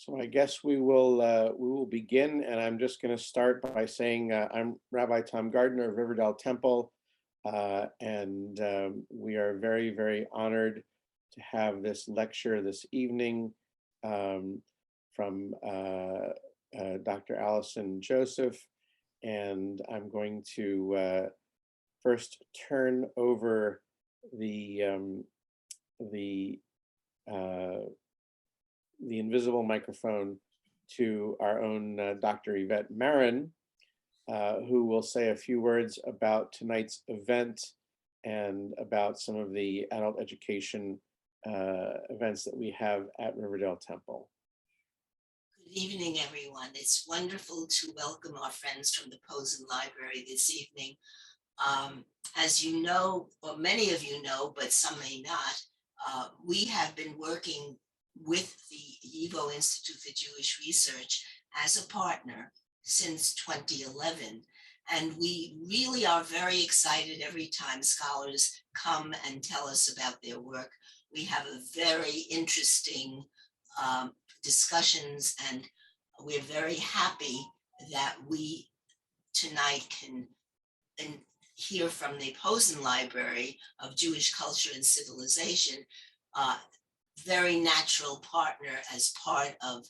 So I guess we will begin, and I'm just going to start by saying I'm Rabbi Tom Gardner of Riverdale Temple, and we are very, very honored to have this lecture this evening from Dr. Allison Joseph, and I'm going to first turn over the invisible microphone to our own Dr. Yvette Marin, who will say a few words about tonight's event and about some of the adult education events that we have at Riverdale Temple. Good evening, everyone. It's wonderful to welcome our friends from the Posen Library this evening. As you know, or many of you know, but some may not, we have been working with the YIVO Institute for Jewish Research as a partner since 2011. And we really are very excited every time scholars come and tell us about their work. We have a very interesting discussions, and we're very happy that we tonight can hear from the Posen Library of Jewish Culture and Civilization, very natural partner as part of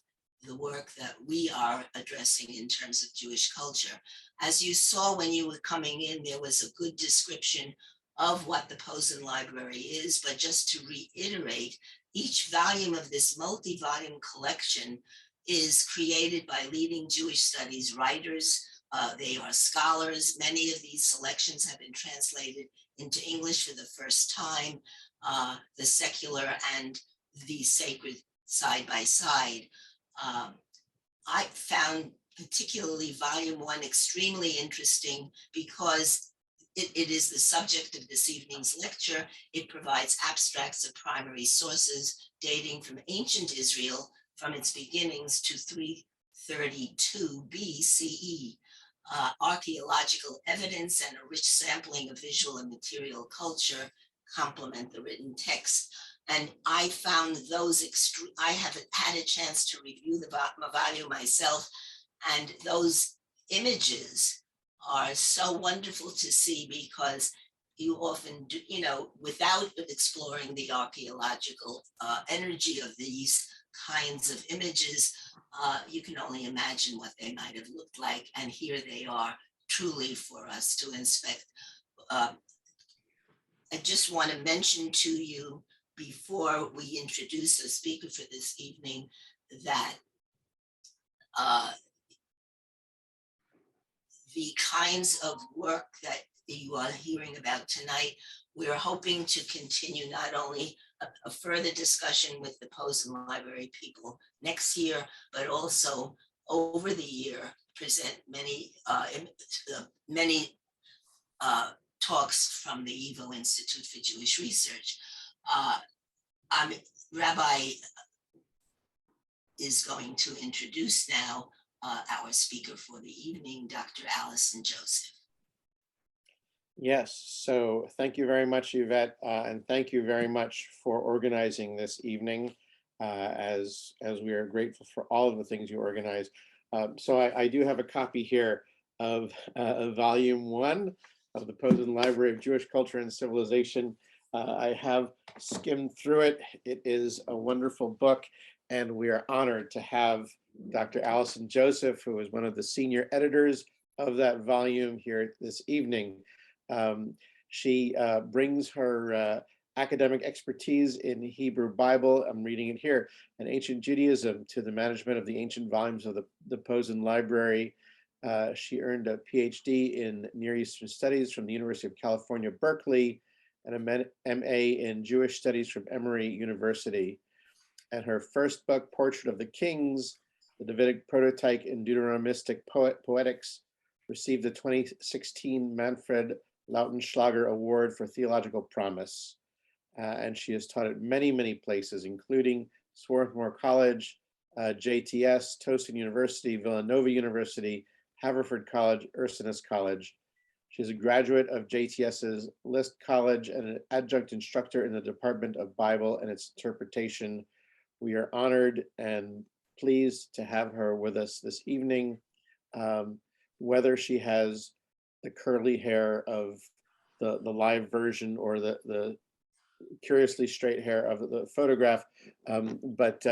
the work that we are addressing in terms of Jewish culture. As you saw when you were coming in, there was a good description of what the Posen Library is, but just to reiterate, each volume of this multi-volume collection is created by leading Jewish studies writers. They are scholars. Many of these selections have been translated into English for the first time, the secular and the sacred side by side. I found particularly volume 1 extremely interesting because it is the subject of this evening's lecture. It provides abstracts of primary sources dating from ancient Israel from its beginnings to 332 BCE. Archaeological evidence and a rich sampling of visual and material culture complement the written text. And I found those I haven't had a chance to review the volume myself, and those images are so wonderful to see because you often do, without exploring the archaeological energy of these kinds of images, you can only imagine what they might have looked like, and here they are truly for us to inspect. I just want to mention to you before we introduce the speaker for this evening that the kinds of work that you are hearing about tonight, we're hoping to continue not only a further discussion with the Posen Library people next year, but also over the year present many talks from the YIVO Institute for Jewish Research. Rabbi is going to introduce now our speaker for the evening, Dr. Allison Joseph. Yes, so thank you very much, Yvette, and thank you very much for organizing this evening, as we are grateful for all of the things you organize. So I do have a copy here of volume 1 of the Posen Library of Jewish Culture and Civilization. I have skimmed through it. It is a wonderful book, and we are honored to have Dr. Allison Joseph, who is one of the senior editors of that volume, here this evening. She brings her academic expertise in Hebrew Bible, I'm reading it here, and ancient Judaism to the management of the ancient volumes of the Posen Library. She earned a PhD in Near Eastern Studies from the University of California, Berkeley, and a MA in Jewish Studies from Emory University. And her first book, Portrait of the Kings, the Davidic Prototype in Deuteronomistic Poetics, received the 2016 Manfred Lautenschlager Award for Theological Promise. And she has taught at many, many places, including Swarthmore College, JTS, Towson University, Villanova University, Haverford College, Ursinus College. She's a graduate of JTS's List College and an adjunct instructor in the Department of Bible and its Interpretation. We are honored and pleased to have her with us this evening. Whether she has the curly hair of the live version or the curiously straight hair of the photograph, but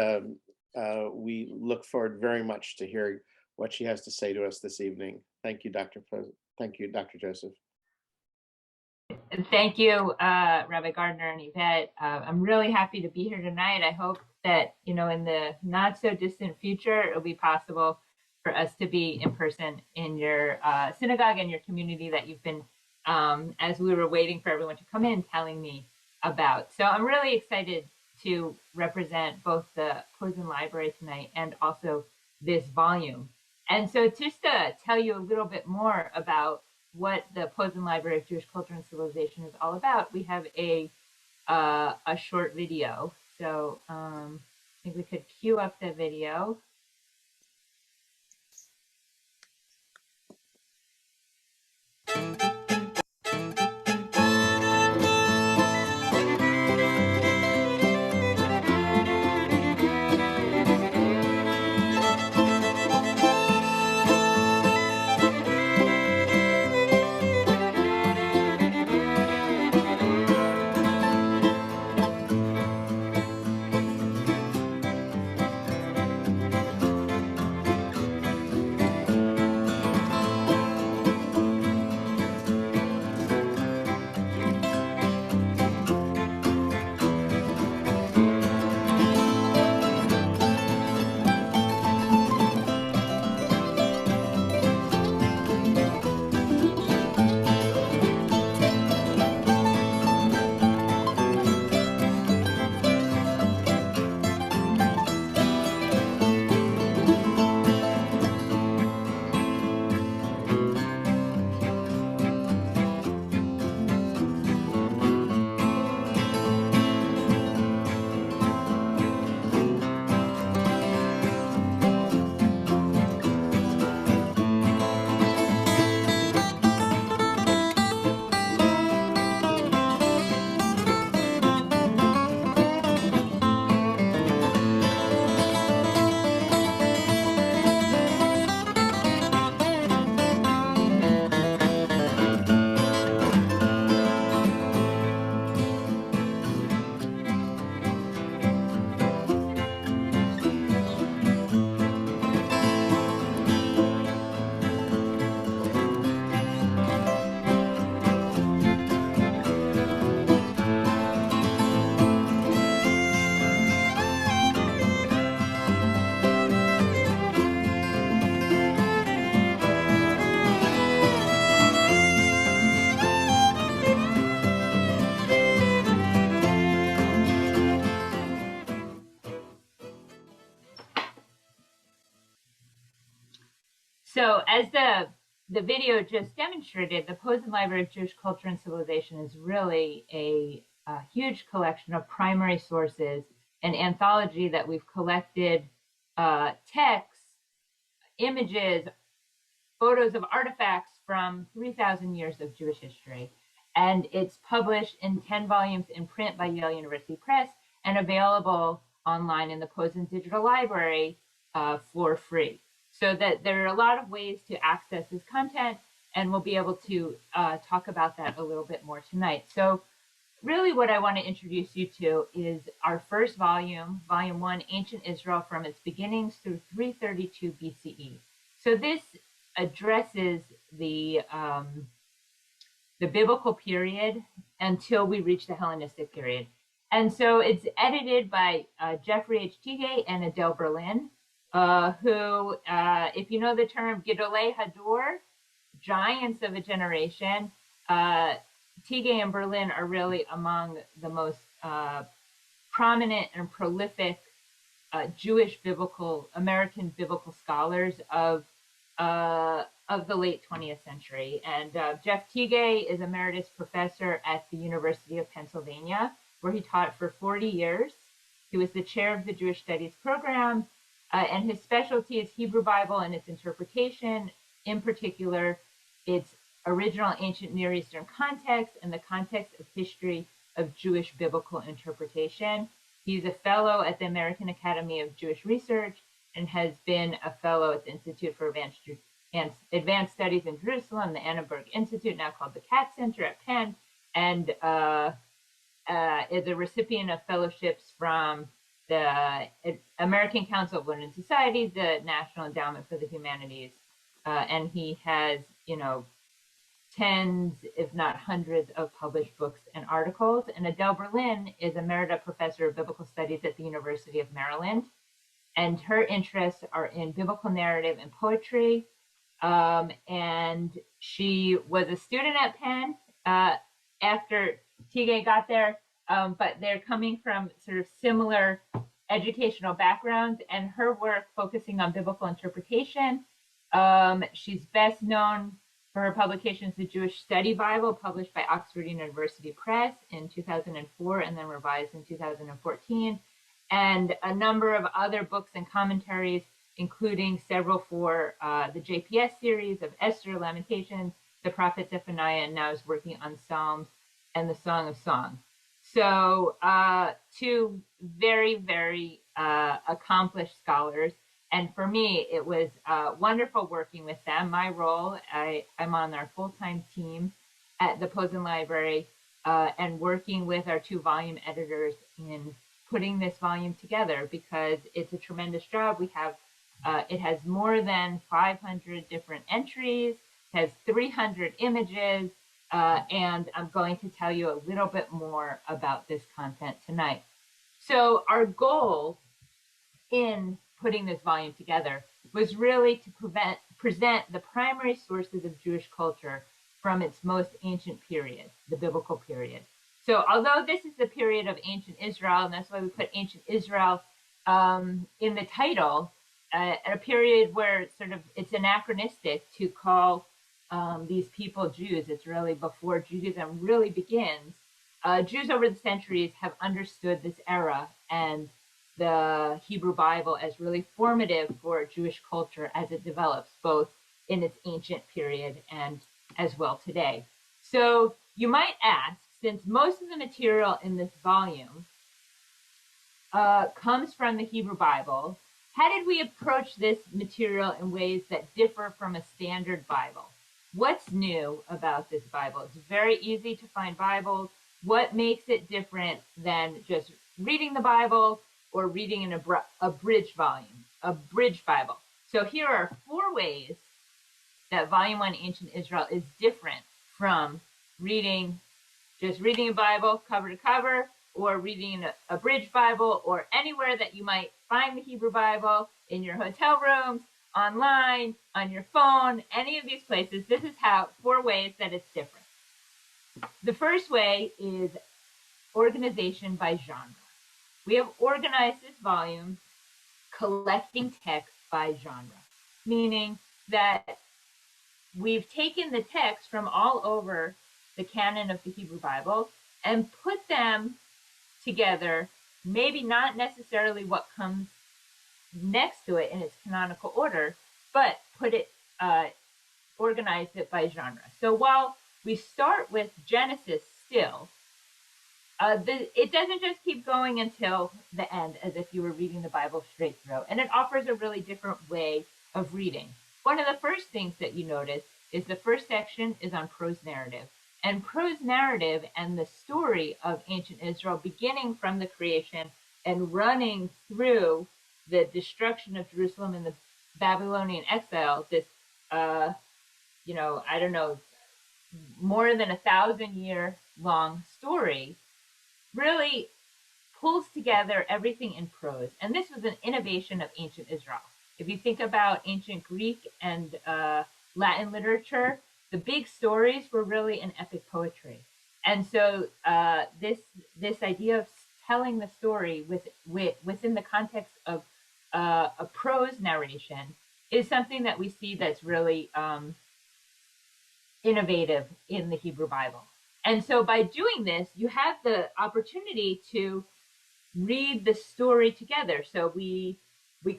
we look forward very much to hearing what she has to say to us this evening. Thank you, Thank you, Dr. Joseph. Thank you, Rabbi Gardner and Yvette. I'm really happy to be here tonight. I hope that, in the not so distant future, it'll be possible for us to be in person in your synagogue and your community that you've been, as we were waiting for everyone to come in, telling me about. So I'm really excited to represent both the Posen Library tonight and also this volume. And so just to tell you a little bit more about what the Posen Library of Jewish Culture and Civilization is all about, we have a short video. So I think we could cue up the video. So as the video just demonstrated, the Posen Library of Jewish Culture and Civilization is really a huge collection of primary sources, an anthology that we've collected texts, images, photos of artifacts from 3,000 years of Jewish history. And it's published in 10 volumes in print by Yale University Press and available online in the Posen Digital Library for free. So that there are a lot of ways to access this content, and we'll be able to talk about that a little bit more tonight. So really what I want to introduce you to is our first volume, Volume 1, Ancient Israel from its beginnings through 332 BCE. So this addresses the biblical period until we reach the Hellenistic period. And so it's edited by Jeffrey H. Tigay and Adele Berlin, who, if you know the term Gedolei Hador, giants of a generation, Tigay and Berlin are really among the most prominent and prolific Jewish American biblical scholars of the late 20th century. And Jeff Tigay is emeritus professor at the University of Pennsylvania, where he taught for 40 years. He was the chair of the Jewish Studies program, and his specialty is Hebrew Bible and its interpretation, in particular, its original ancient Near Eastern context and the context of history of Jewish biblical interpretation. He's a fellow at the American Academy of Jewish Research and has been a fellow at the Institute for Advanced Studies in Jerusalem, the Annenberg Institute, now called the Katz Center at Penn, and is a recipient of fellowships from the American Council of Learned Societies, the National Endowment for the Humanities, and he has, tens, if not hundreds, of published books and articles. And Adele Berlin is Emerita Professor of Biblical Studies at the University of Maryland, and her interests are in biblical narrative and poetry. And she was a student at Penn after Tige got there, but they're coming from sort of similar educational backgrounds, and her work focusing on biblical interpretation. She's best known for her publications, The Jewish Study Bible, published by Oxford University Press in 2004 and then revised in 2014, and a number of other books and commentaries, including several for the JPS series of Esther, Lamentations, the Prophet Zephaniah, and now is working on Psalms and the Song of Songs. So two very, very accomplished scholars. And for me, it was wonderful working with them. My role, I'm on our full-time team at the Posen Library and working with our 2 volume editors in putting this volume together, because it's a tremendous job. We have, it has more than 500 different entries, has 300 images, and I'm going to tell you a little bit more about this content tonight. So our goal in putting this volume together was really to present the primary sources of Jewish culture from its most ancient period, the biblical period. So although this is the period of ancient Israel, and that's why we put ancient Israel in the title, at a period where sort of it's anachronistic to call these people Jews. It's really before Judaism really begins. Jews over the centuries have understood this era and the Hebrew Bible as really formative for Jewish culture as it develops, both in its ancient period and as well today. So you might ask, since most of the material in this volume comes from the Hebrew Bible, how did we approach this material in ways that differ from a standard Bible? What's new about this Bible? It's very easy to find Bibles. What makes it different than just reading the Bible or reading in a bridge volume, a bridge Bible? So here are 4 ways that Volume 1 Ancient Israel is different from just reading a Bible cover to cover, or reading a bridge Bible, or anywhere that you might find the Hebrew Bible, in your hotel rooms, online, on your phone, any of these places. This is 4 ways that it's different. The first way is organization by genre. We have organized this volume collecting text by genre, meaning that we've taken the text from all over the canon of the Hebrew Bible and put them together, maybe not necessarily what comes next to it in its canonical order, but organized it by genre. So while we start with Genesis still, it doesn't just keep going until the end as if you were reading the Bible straight through, and it offers a really different way of reading. One of the first things that you notice is the first section is on prose narrative. And prose narrative and the story of ancient Israel, beginning from the creation and running through the destruction of Jerusalem and the Babylonian exile, this, more than 1,000-year long story, really pulls together everything in prose. And this was an innovation of ancient Israel. If you think about ancient Greek and Latin literature, the big stories were really in epic poetry. And so this idea of telling the story within the context of a prose narration is something that we see that's really innovative in the Hebrew Bible. And so by doing this, you have the opportunity to read the story together. So we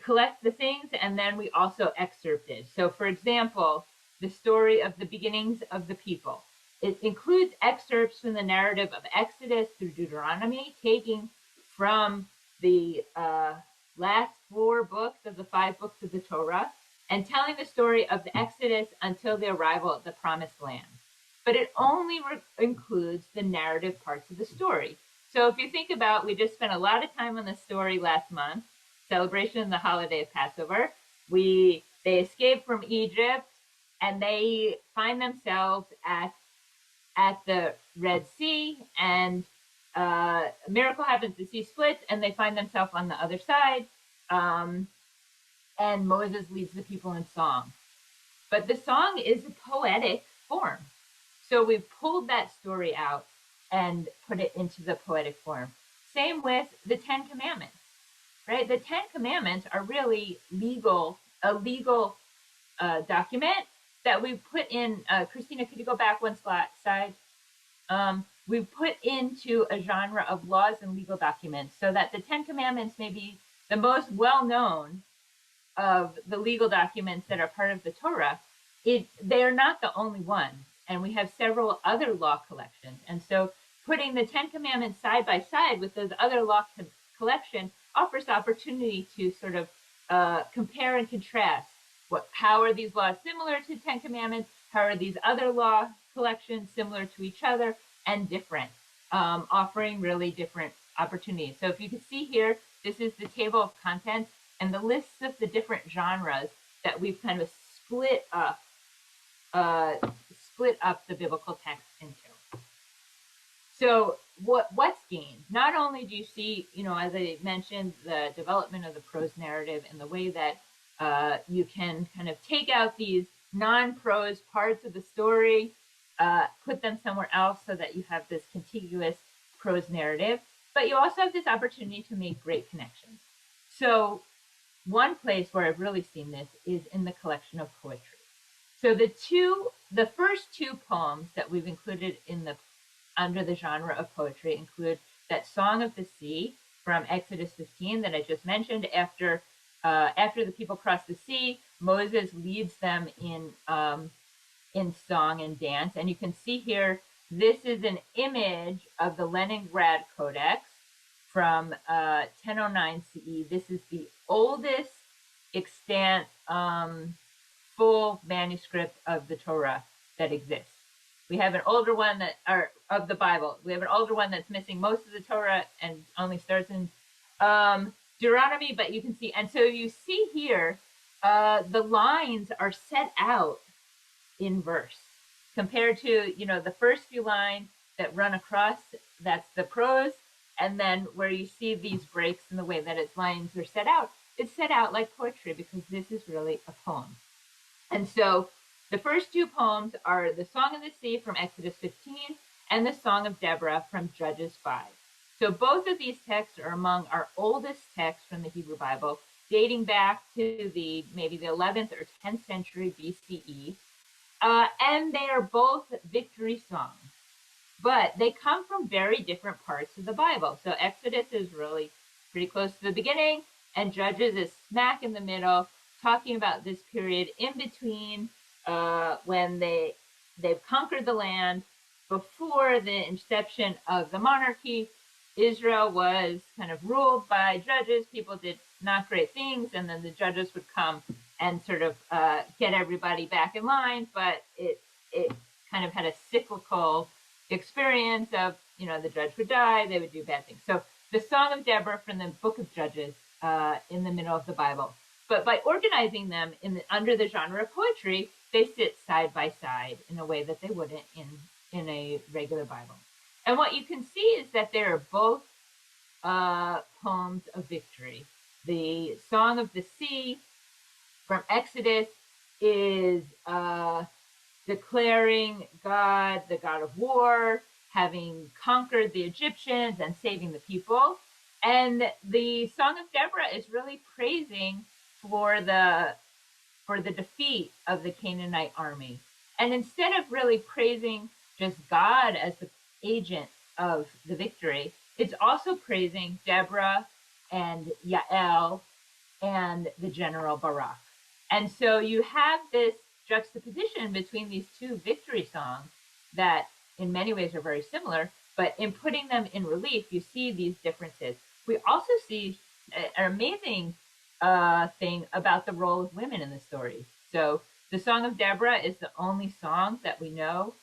collect the things and then we also excerpt it. So for example, the story of the beginnings of the people. It includes excerpts from the narrative of Exodus through Deuteronomy, taking from the last 4 books of the 5 books of the Torah, and telling the story of the Exodus until the arrival at the Promised Land. But it only includes the narrative parts of the story. So if you think about, we just spent a lot of time on the story last month, celebration of the holiday of Passover. They escape from Egypt, and they find themselves at the Red Sea, and a miracle happens, the sea splits, and they find themselves on the other side, and Moses leads the people in song. But the song is a poetic form. So we pulled that story out and put it into the poetic form. Same with the 10 Commandments, right? The 10 Commandments are really a legal document that we put in. Christina, could you go back one slide? We put into a genre of laws and legal documents, so that the 10 Commandments may be the most well-known of the legal documents that are part of the Torah. They are not the only ones, and we have several other law collections. And so putting the 10 Commandments side by side with those other law collection offers the opportunity to sort of compare and contrast. How are these laws similar to 10 Commandments? How are these other law collections similar to each other and different, offering really different opportunities. So if you can see here, this is the table of contents and the lists of the different genres that we've kind of split up the biblical text into. So what's gained? Not only do you see, as I mentioned, the development of the prose narrative and the way that you can kind of take out these non-prose parts of the story, put them somewhere else so that you have this contiguous prose narrative, but you also have this opportunity to make great connections. So one place where I've really seen this is in the collection of poetry. So the first 2 poems that we've included under the genre of poetry include that Song of the Sea from Exodus 15 that I just mentioned. After the people cross the sea, Moses leads them in song and dance. And you can see here, this is an image of the Leningrad Codex from 1009 CE. This is the oldest extant full manuscript of the Torah that exists. We have an older one of the Bible. We have an older one that's missing most of the Torah and only starts in Deuteronomy, but you can see, and so you see here, the lines are set out in verse compared to, the first few lines that run across, that's the prose, and then where you see these breaks in the way that its lines are set out, it's set out like poetry because this is really a poem. And so the first 2 poems are the Song of the Sea from Exodus 15 and the Song of Deborah from Judges 5. So both of these texts are among our oldest texts from the Hebrew Bible, dating back to maybe the 11th or 10th century BCE. And they are both victory songs, but they come from very different parts of the Bible. So Exodus is really pretty close to the beginning, and Judges is smack in the middle, talking about this period in between when they've conquered the land. Before the inception of the monarchy, Israel was kind of ruled by judges. People did not great things, and then the judges would come and sort of get everybody back in line. But it kind of had a cyclical experience of, the judge would die, they would do bad things. So the Song of Deborah from the book of Judges in the middle of the Bible. But by organizing them under the genre of poetry, they sit side by side in a way that they wouldn't in a regular Bible. And what you can see is that they are both poems of victory. The Song of the Sea from Exodus is declaring God, the God of war, having conquered the Egyptians and saving the people. And the Song of Deborah is really praising for the defeat of the Canaanite army. And instead of really praising just God as the agent of the victory, it's also praising Deborah and Yael and the general Barak. And so you have this juxtaposition between these 2 victory songs that in many ways are very similar, but in putting them in relief, you see these differences. We also see an amazing thing about the role of women in the story. So the Song of Deborah is the only song that we know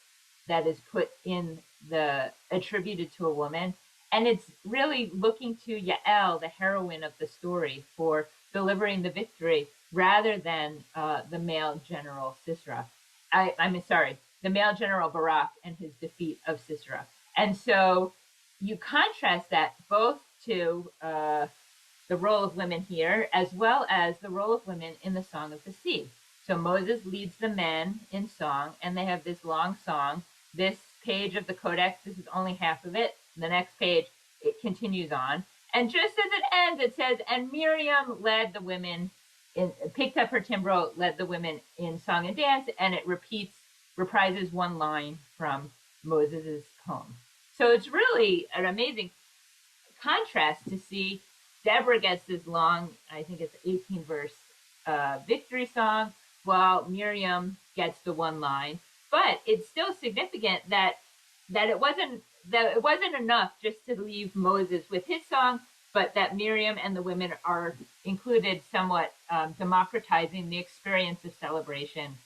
that is put in the attributed to a woman. And it's really looking to Yael, the heroine of the story, for delivering the victory rather than the male general Sisera. I'm sorry, the male general Barak and his defeat of Sisera. And so you contrast that both to the role of women here, as well as the role of women in the Song of the Sea. So Moses leads the men in song, and they have this long song. This page of the Codex, this is only half of it. The next page, it continues on. And just as it ends, it says, and Miriam led the women, picked up her timbrel, led the women in song and dance, and it reprises one line from Moses's poem. So it's really an amazing contrast to see Deborah gets this long, I think it's 18 verse victory song, while Miriam gets the one line. But it's still significant that it wasn't enough just to leave Moses with his song, but that Miriam and the women are included, somewhat democratizing the experience of celebration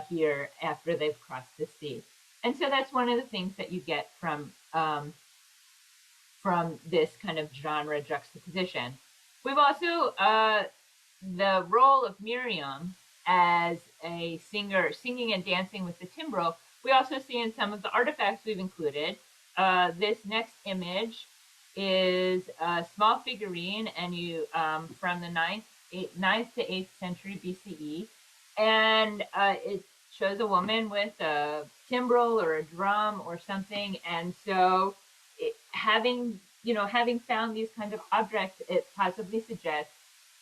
here after they've crossed the sea. And so that's one of the things that you get from this kind of genre juxtaposition. We've also the role of Miriam as a singer, singing and dancing with the timbrel. We also see in some of the artifacts we've included. This next image is a small figurine, and from the 9th to 8th century BCE, and it shows a woman with a timbrel or a drum or something. And so, having found these kinds of objects, it possibly suggests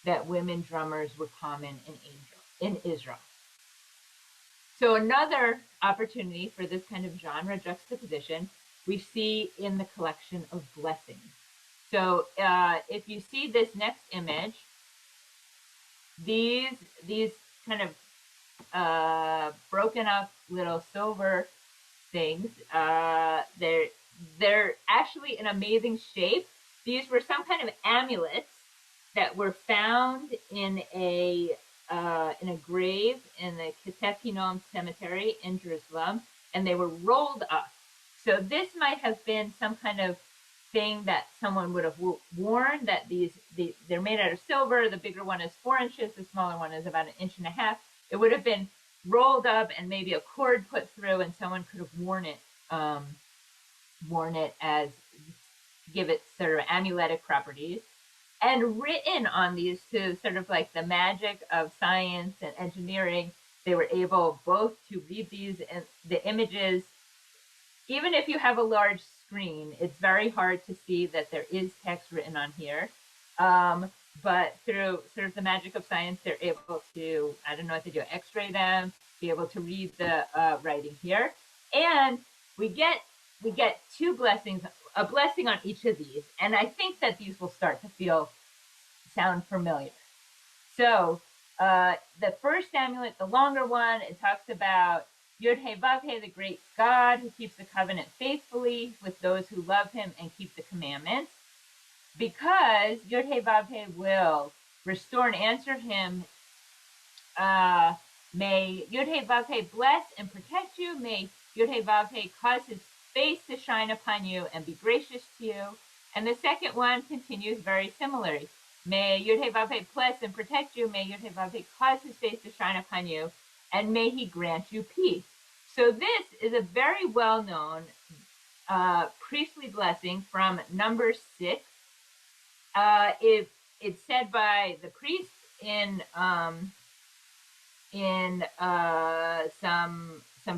that women drummers were common in Israel. So another opportunity for this kind of genre juxtaposition we see in the collection of blessings. So if you see this next image, these kind of broken up little silver things, they're actually in amazing shape. These were some kind of amulets that were found in a grave in the Ketef Hinnom cemetery in Jerusalem, and they were rolled up. So this might have been some kind of thing that someone would have worn. That they're made out of silver. The bigger one is 4 inches. The smaller one is about 1.5 inches. It would have been rolled up and maybe a cord put through, and someone could have worn it as give it sort of amuletic properties. And written on these to sort of like the magic of science and engineering, they were able both to read these and the images. Even if you have a large screen, it's very hard to see that there is text written on here. But through sort of the magic of science, they're able to, I don't know what to do, X-ray them, be able to read the writing here. And we get 2 blessings, a blessing on each of these. And I think that these will start to sound familiar. So the first amulet, the longer one, it talks about Yod-Heh-Vav-Heh, the great God who keeps the covenant faithfully with those who love him and keep the commandments. Because Yod-Heh-Vav-Heh will restore and answer him. May Yod-Heh-Vav-Heh bless and protect you. May Yod-Heh-Vav-Heh cause his face to shine upon you and be gracious to you. And the second one continues very similarly. May Yod-Heh-Vav-Heh bless and protect you. May Yod-Heh-Vav-Heh cause his face to shine upon you, and may he grant you peace. So this is a very well-known priestly blessing from Numbers 6. It's said by the priest in some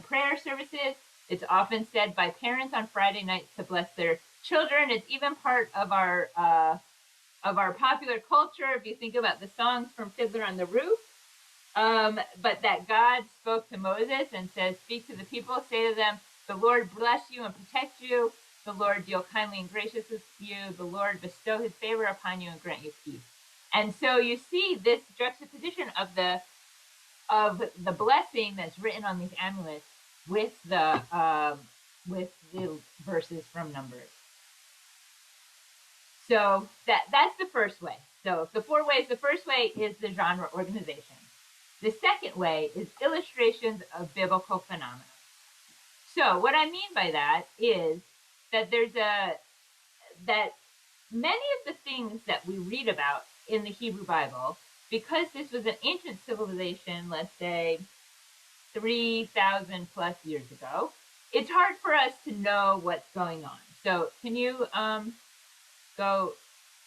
prayer services. It's often said by parents on Friday nights to bless their children. It's even part of our popular culture. If you think about the songs from Fiddler on the Roof, but that God spoke to Moses and says, "Speak to the people, say to them, the Lord bless you and protect you. The Lord deal kindly and gracious with you. The Lord bestow his favor upon you and grant you peace." And so you see this juxtaposition of the blessing that's written on these amulets with the verses from Numbers. So that's the first way. So the 4 ways, the first way is the genre organization. The second way is illustrations of biblical phenomena. So what I mean by that is that that many of the things that we read about in the Hebrew Bible, because this was an ancient civilization, let's say 3,000 plus years ago, it's hard for us to know what's going on. So can you go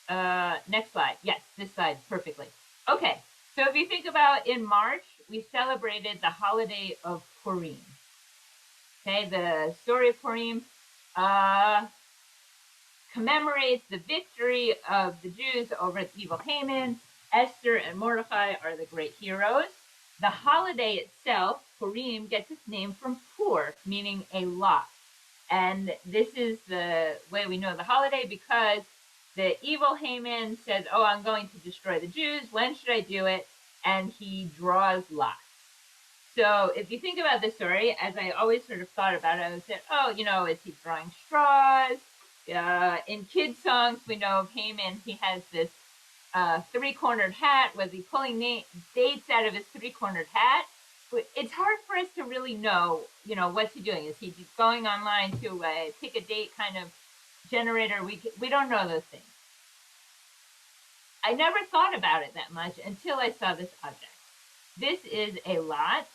next slide? Yes, this slide perfectly. Okay, so if you think about in March, we celebrated the holiday of Purim. Okay, the story of Purim commemorates the victory of the Jews over the evil Haman. Esther and Mordecai are the great heroes. The holiday itself, Purim, gets its name from pur, meaning a lot. And this is the way we know the holiday because the evil Haman says, oh, I'm going to destroy the Jews. When should I do it? And he draws lots. So if you think about this story, as I always sort of thought about it, I would say, oh, you know, is he drawing straws? In kids' songs, we know of Haman. He has this 3-cornered hat. Was he pulling dates out of his 3-cornered hat? It's hard for us to really know, you know, what's he doing? Is he just going online to a pick a date kind of generator? We don't know those things. I never thought about it that much until I saw this object. This is a lot.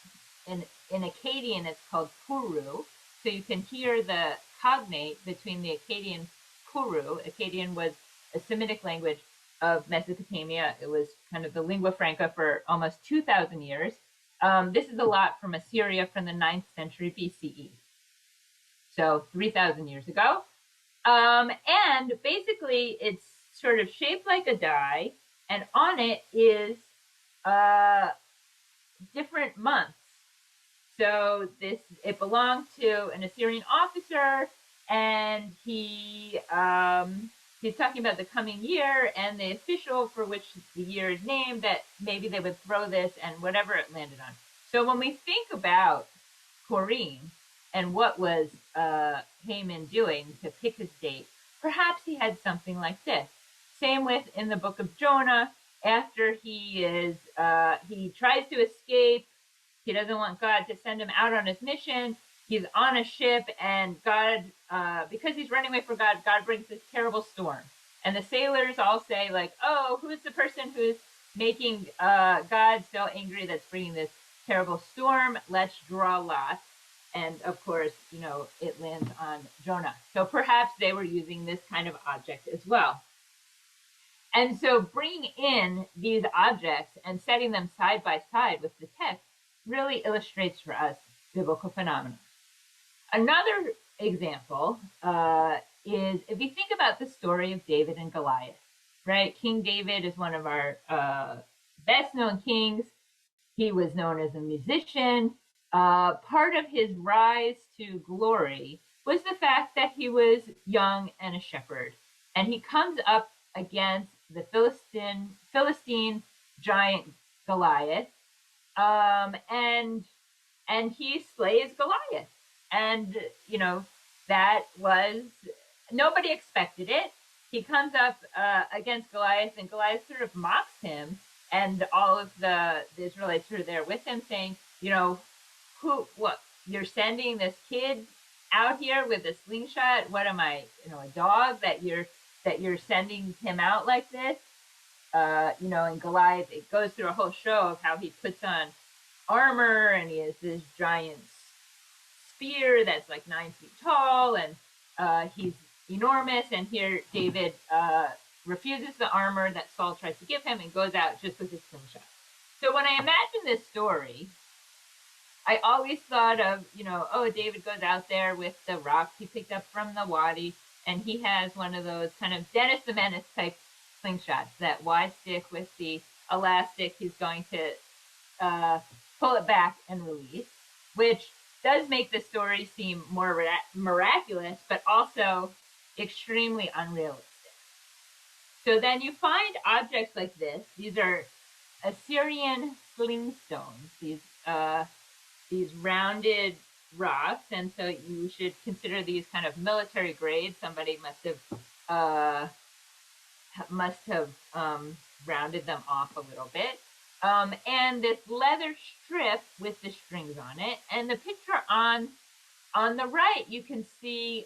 In Akkadian, it's called puru. So you can hear the cognate between the Akkadian puru. Akkadian was a Semitic language of Mesopotamia. It was kind of the lingua franca for almost 2,000 years. This is a lot from Assyria from the 9th century BCE. So 3,000 years ago. And basically, it's sort of shaped like a die, and on it is different months. So it belonged to an Assyrian officer, and he's talking about the coming year and the official for which the year is named, that maybe they would throw this and whatever it landed on. So when we think about Purim and what was Haman doing to pick his date, perhaps he had something like this. Same with in the book of Jonah, after he tries to escape. He doesn't want God to send him out on his mission. He's on a ship, and God, because he's running away from God, God brings this terrible storm. And the sailors all say, like, oh, who's the person who's making God so angry that's bringing this terrible storm? Let's draw lots. And of course, you know, it lands on Jonah. So perhaps they were using this kind of object as well. And so bringing in these objects and setting them side by side with the text really illustrates for us biblical phenomena. Another example is if you think about the story of David and Goliath, right? King David is one of our best known kings. He was known as a musician. Part of his rise to glory was the fact that he was young and a shepherd. And he comes up against the Philistine giant Goliath, and he slays Goliath. And, you know, that was, nobody expected it. He comes up against Goliath, and Goliath sort of mocks him, and all of the Israelites are there with him saying, you know, what, you're sending this kid out here with a slingshot? What am I, you know, a dog that you're sending him out like this? You know, and Goliath, it goes through a whole show of how he puts on armor, and he has this giant spear that's like 9 feet tall, and he's enormous. And here David refuses the armor that Saul tries to give him and goes out just with his slingshot. So when I imagine this story, I always thought of, you know, oh, David goes out there with the rocks he picked up from the wadi, and he has one of those kind of Dennis the Menace type slingshots, that wide stick with the elastic. He's going to pull it back and release, which does make the story seem more miraculous, but also extremely unrealistic. So then you find objects like this. These are Assyrian sling stones, these rounded rocks, and so you should consider these kind of military grade. Somebody must have must have rounded them off a little bit. And this leather strip with the strings on it. And the picture on the right, you can see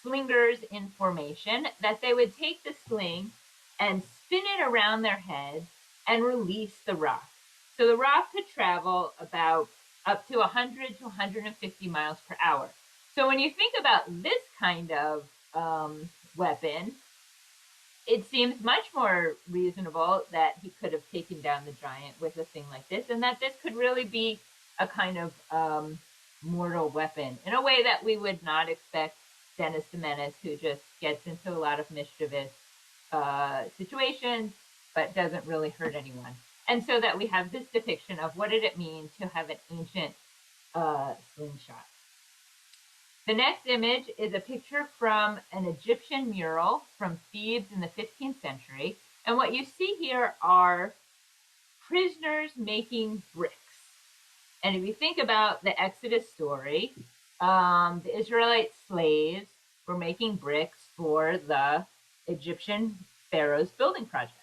slingers in formation, that they would take the sling and spin it around their head and release the rock. So the rock could travel about up to 100 to 150 miles per hour. So when you think about this kind of weapon, it seems much more reasonable that he could have taken down the giant with a thing like this, and that this could really be a kind of mortal weapon in a way that we would not expect Dennis the Menace, who just gets into a lot of mischievous situations, but doesn't really hurt anyone. And so that we have this depiction of what did it mean to have an ancient slingshot. The next image is a picture from an Egyptian mural from Thebes in the 15th century. And what you see here are prisoners making bricks. And if you think about the Exodus story, the Israelite slaves were making bricks for the Egyptian pharaoh's building projects.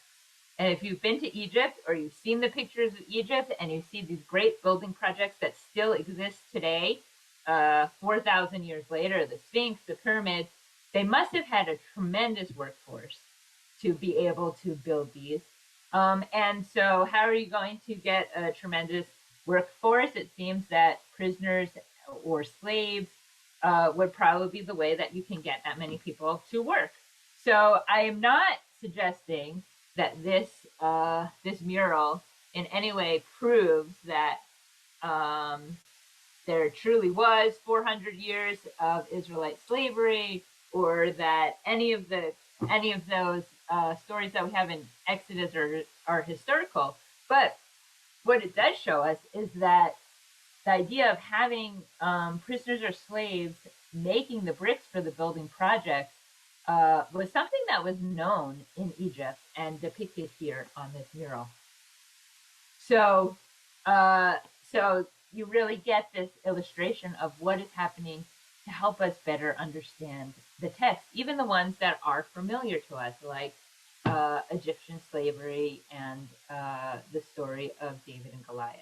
And if you've been to Egypt or you've seen the pictures of Egypt and you see these great building projects that still exist today, 4,000 years later, the Sphinx, the pyramids, they must have had a tremendous workforce to be able to build these. And so how are you going to get a tremendous workforce? It seems that prisoners or slaves would probably be the way that you can get that many people to work. So I am not suggesting that this mural in any way proves that there truly was 400 years of Israelite slavery, or that any of those stories that we have in Exodus are historical. But what it does show us is that the idea of having prisoners or slaves making the bricks for the building projects was something that was known in Egypt and depicted here on this mural. So, so you really get this illustration of what is happening to help us better understand the text, even the ones that are familiar to us, like Egyptian slavery and the story of David and Goliath.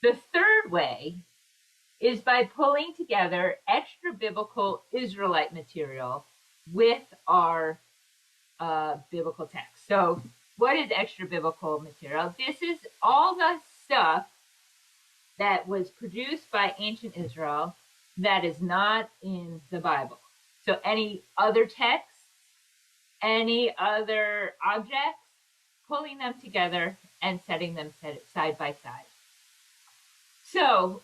The third way is by pulling together extra biblical Israelite material with our biblical text. So what is extra biblical material? This is all the stuff that was produced by ancient Israel that is not in the Bible. So any other texts, any other objects, pulling them together and setting them side by side. So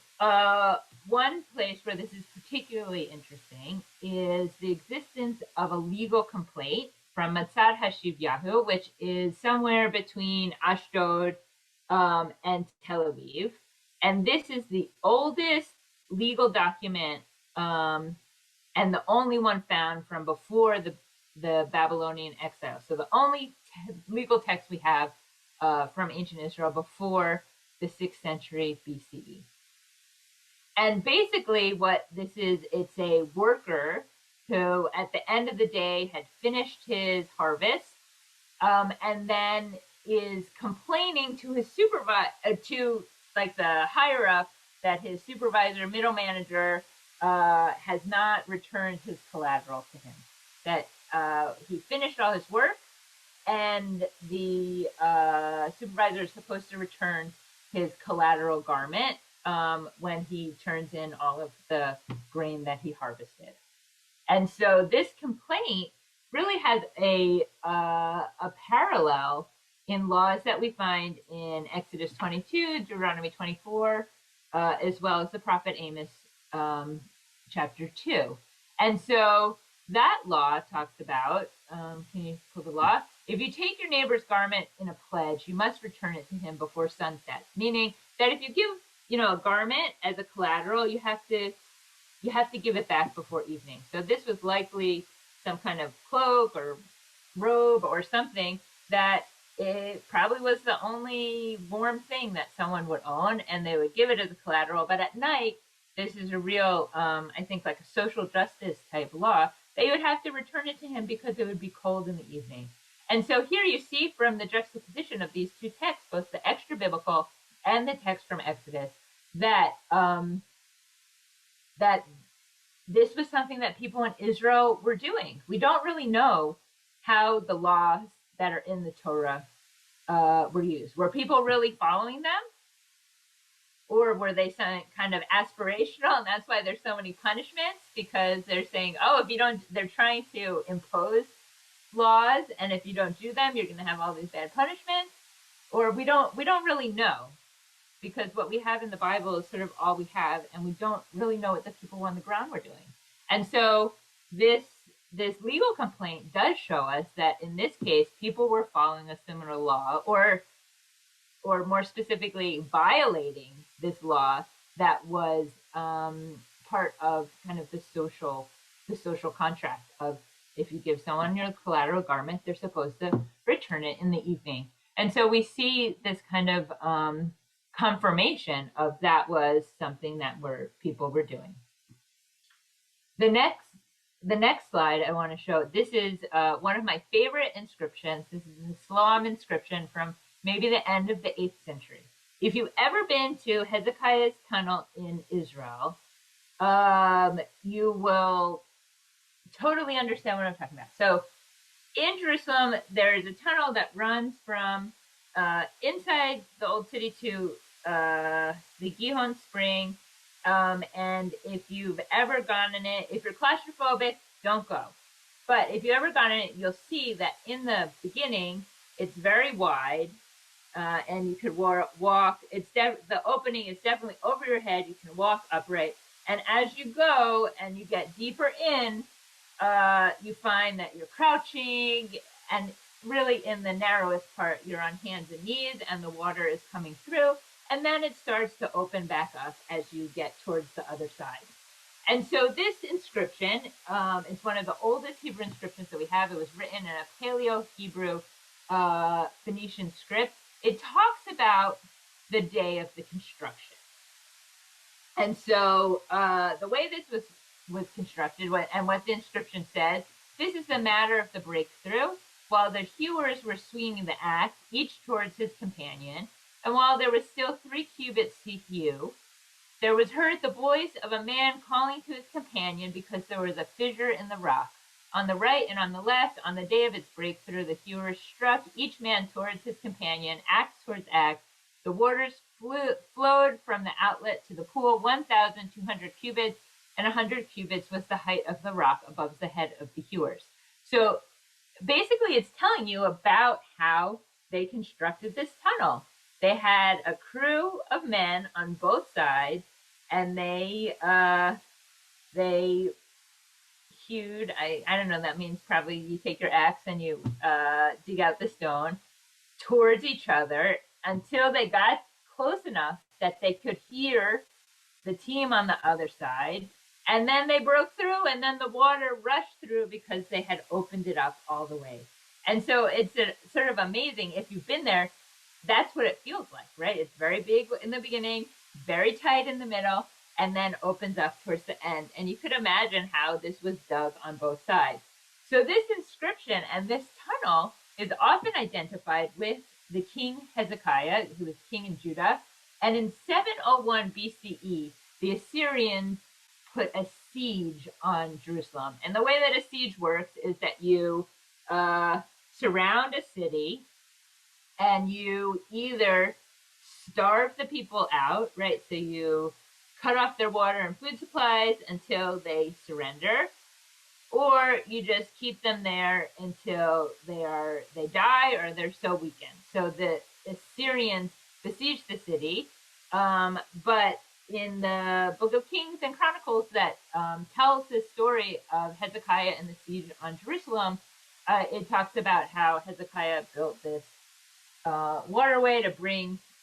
one place where this is particularly interesting is the existence of a legal complaint from Matzad Hashiv Yahu, which is somewhere between Ashdod and Tel Aviv. And this is the oldest legal document and the only one found from before the Babylonian exile. So the only legal text we have from ancient Israel before the 6th century BCE. And basically what this is, it's a worker who at the end of the day had finished his harvest and then is complaining to his supervisor, to like the higher up, that his supervisor, middle manager, has not returned his collateral to him. That he finished all his work and the supervisor is supposed to return his collateral garment when he turns in all of the grain that he harvested. And so this complaint really has a parallel in laws that we find in Exodus 22, Deuteronomy 24, as well as the prophet Amos chapter 2. And so that law talks about, can you pull the law? If you take your neighbor's garment in a pledge, you must return it to him before sunset. Meaning that if you give, a garment as a collateral, you have to give it back before evening. So this was likely some kind of cloak or robe or something that it probably was the only warm thing that someone would own, and they would give it as a collateral. But at night, this is a real, I think, like a social justice type law, they would have to return it to him because it would be cold in the evening. And so here you see from the juxtaposition of these two texts, both the extra biblical and the text from Exodus, that that this was something that people in Israel were doing. We don't really know how the laws that are in the Torah were used. Were people really following them? Or were they kind of aspirational? And that's why there's so many punishments, because they're saying, oh, if you don't, they're trying to impose laws, and if you don't do them, you're going to have all these bad punishments. Or we don't really know, because what we have in the Bible is sort of all we have, and we don't really know what the people on the ground were doing. And so this legal complaint does show us that in this case, people were following a similar law, or more specifically, violating this law that was part of kind of the social contract of, if you give someone your collateral garment, they're supposed to return it in the evening. And so we see this kind of confirmation of that was something that people were doing. The next slide I want to show, this is one of my favorite inscriptions. This is the Sloam inscription from maybe the end of the 8th century. If you've ever been to Hezekiah's Tunnel in Israel, you will totally understand what I'm talking about. So in Jerusalem, there is a tunnel that runs from inside the old city to the Gihon Spring. And if you've ever gone in it, if you're claustrophobic, don't go. But if you've ever gone in it, you'll see that in the beginning, it's very wide. And you could walk. The opening is definitely over your head. You can walk upright. And as you go and you get deeper in, you find that you're crouching, and really in the narrowest part, you're on hands and knees, and the water is coming through. And then it starts to open back up as you get towards the other side. And so this inscription is one of the oldest Hebrew inscriptions that we have. It was written in a Paleo-Hebrew Phoenician script. It talks about the day of the construction. And so the way this was constructed, and what the inscription says, this is the matter of the breakthrough. While the hewers were swinging the axe, each towards his companion, and while there was still 3 cubits to hew, there was heard the voice of a man calling to his companion, because there was a fissure in the rock. On the right and on the left, on the day of its breakthrough, the hewers struck, each man towards his companion, axe towards axe. The waters flowed from the outlet to the pool 1,200 cubits, and 100 cubits was the height of the rock above the head of the hewers. So basically, it's telling you about how they constructed this tunnel. They had a crew of men on both sides, and they hewed. I don't know. That means probably you take your axe and you dig out the stone towards each other until they got close enough that they could hear the team on the other side. And then they broke through, and then the water rushed through because they had opened it up all the way. And so it's sort of amazing. If you've been there, that's what it feels like, right? It's very big in the beginning, very tight in the middle, and then opens up towards the end. And you could imagine how this was dug on both sides. So this inscription and this tunnel is often identified with the king Hezekiah, who was king in Judah. And in 701 BCE, the Assyrians put a siege on Jerusalem. And the way that a siege works is that you surround a city, and you either starve the people out, right? So you cut off their water and food supplies until they surrender, or you just keep them there until they die or they're so weakened. So the Assyrians besieged the city, but in the Book of Kings and Chronicles that tells the story of Hezekiah and the siege on Jerusalem, it talks about how Hezekiah built this waterway to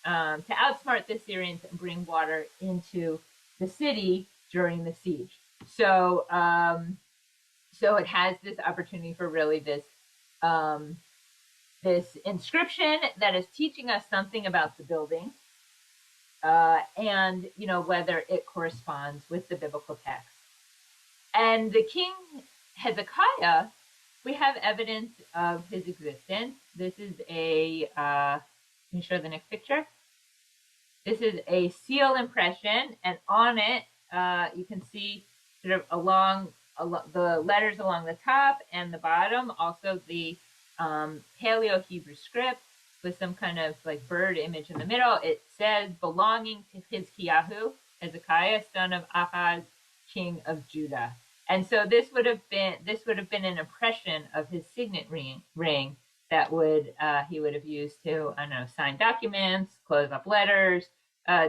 outsmart the Assyrians and bring water into the city during the siege. So it has this opportunity for really this inscription that is teaching us something about the building, and whether it corresponds with the biblical text. And the king Hezekiah, we have evidence of his existence. This is a, can you show the next picture? This is a seal impression, and on it, you can see sort of along the letters along the top and the bottom, also the Paleo-Hebrew script with some kind of like bird image in the middle. It says, belonging to Hizkiyahu, Hezekiah, son of Ahaz, king of Judah. And so this would have been an impression of his signet ring that would he would have used to, I don't know, sign documents, close up letters,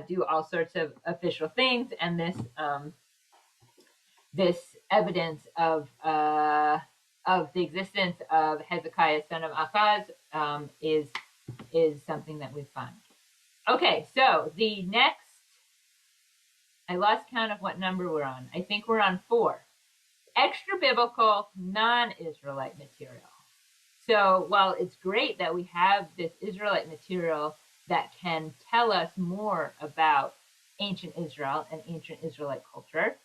do all sorts of official things. And this evidence of the existence of Hezekiah, son of Ahaz, is something that we find. Okay, so the next, I lost count of what number we're on. I think we're on 4. Extra biblical, non-Israelite material. So while it's great that we have this Israelite material that can tell us more about ancient Israel and ancient Israelite culture,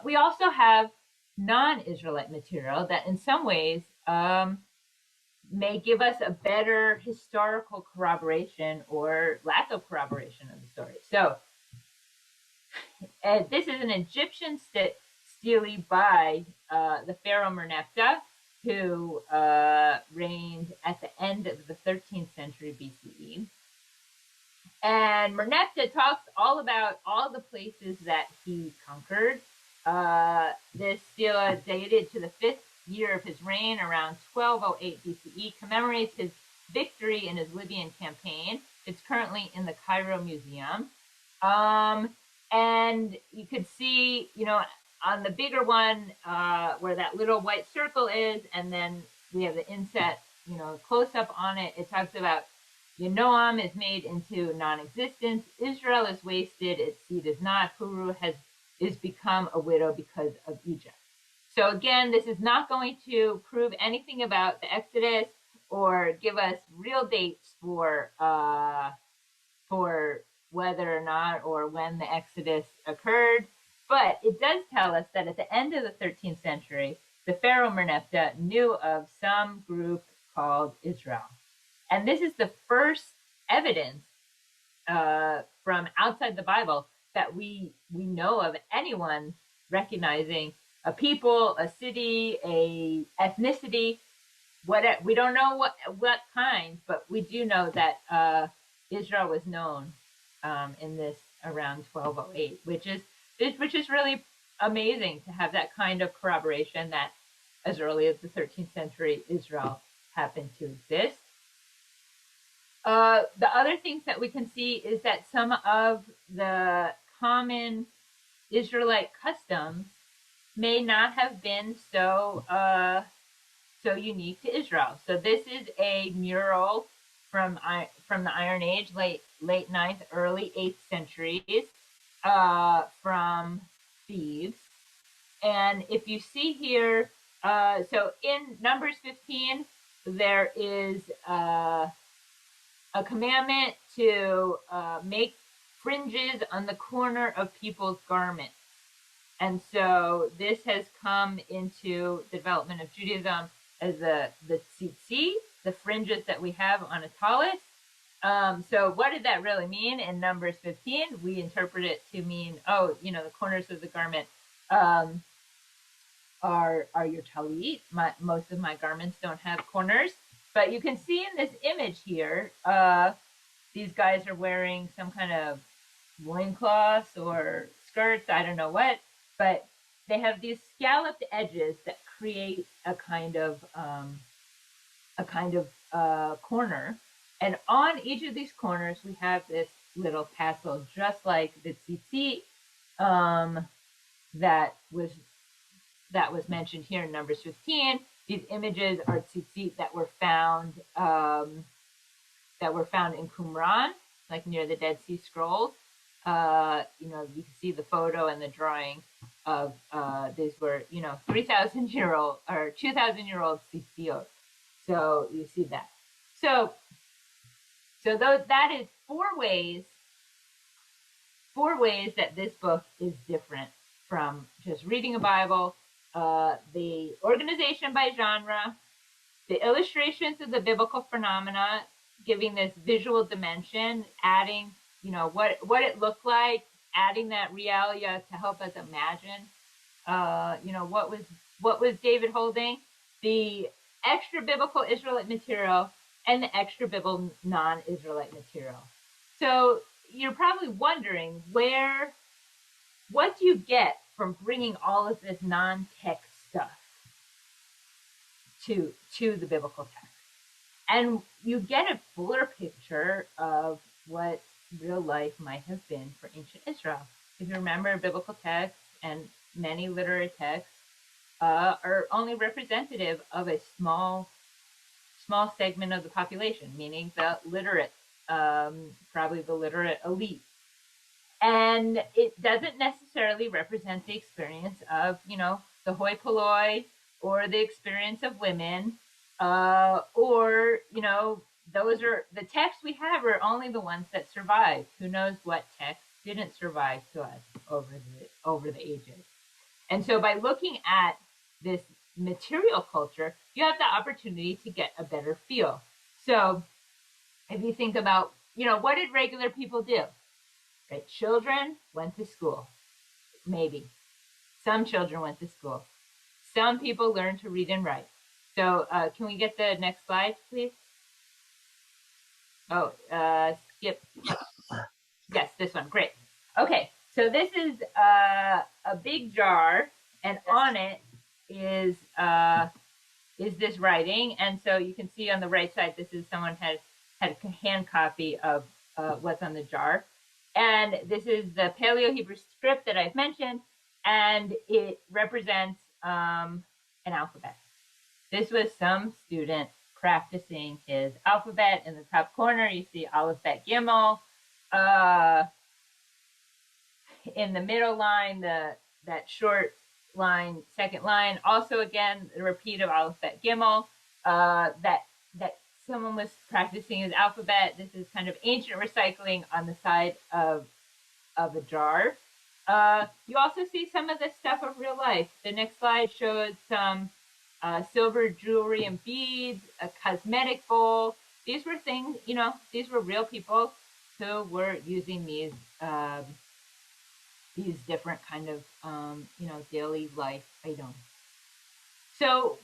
we also have non-Israelite material that in some ways may give us a better historical corroboration or lack of corroboration of the story. So this is an Egyptian stele by the pharaoh Merneptah, who reigned at the end of the 13th century BCE. And Merneptah talks all about all the places that he conquered. This stele, dated to the 5th year of his reign, around 1208 BCE, commemorates his victory in his Libyan campaign. It's currently in the Cairo Museum. And you could see, you know, on the bigger one, where that little white circle is, and then we have the inset, you know, close up on it. It talks about Yanoam is made into non-existence. Israel is wasted. Its seed is not. Huru is become a widow because of Egypt. So again, this is not going to prove anything about the Exodus or give us real dates for whether or not or when the Exodus occurred. But it does tell us that at the end of the 13th century, the pharaoh Merneptah knew of some group called Israel. And this is the first evidence from outside the Bible that we know of anyone recognizing a people, a city, a ethnicity. We don't know what kind, but we do know that Israel was known in this around 1208, which is really amazing to have that kind of corroboration that as early as the 13th century Israel happened to exist. The other things that we can see is that some of the common Israelite customs may not have been so unique to Israel. So this is a mural from the Iron Age, late 9th, early 8th centuries, from Thebes. And if you see here, so in Numbers 15, there is a commandment to make fringes on the corner of people's garments. And so this has come into the development of Judaism as the tzitzit, the fringes that we have on a tallis. So what did that really mean in Numbers 15? We interpret it to mean, oh, you know, the corners of the garment are your talit. Most of my garments don't have corners. But you can see in this image here, these guys are wearing some kind of loincloths or skirts, I don't know what, but they have these scalloped edges that create a kind of corner. And on each of these corners, we have this little tassel, just like the tzitzit that was mentioned here in Numbers 15. These images are tzitzit that were found in Qumran, like near the Dead Sea Scrolls. You know, you can see the photo and the drawing of these were, you know, 3,000-year-old or 2,000-year-old tzitzit. So you see that. So that is four ways that this book is different from just reading a Bible the organization by genre, the illustrations of the biblical phenomena, giving this visual dimension, adding, what it looked like, adding that realia to help us imagine, what was David holding? The extra biblical Israelite material and the extra biblical non-Israelite material. So you're probably wondering what do you get from bringing all of this non-text stuff to the biblical text? And you get a fuller picture of what real life might have been for ancient Israel. If you remember, biblical texts and many literary texts are only representative of a small segment of the population, meaning the literate, probably the literate elite. And it doesn't necessarily represent the experience of, the hoi polloi or the experience of women, or, those are the texts we have are only the ones that survived. Who knows what text didn't survive to us over the ages. And so by looking at this material culture, you have the opportunity to get a better feel. So if you think about, what did regular people do? Right? Children went to school, maybe. Some children went to school. Some people learned to read and write. So can we get the next slide, please? Oh, skip. Yes, this one. Great. Okay, so this is a big jar, and on it is this writing. And so you can see on the right side, this is someone had a hand copy of what's on the jar. And this is the Paleo-Hebrew script that I've mentioned, and it represents an alphabet. This was some student practicing his alphabet. In the top corner, you see Aleph, Bet, Gimel. In the middle line, that short line, second line, also again, the repeat of Aleph, Bet, Gimel, that someone was practicing his alphabet. This is kind of ancient recycling on the side of a jar. You also see some of the stuff of real life. The next slide shows some silver jewelry and beads, a cosmetic bowl. These were things, these were real people who were using these different kind of, daily life items. So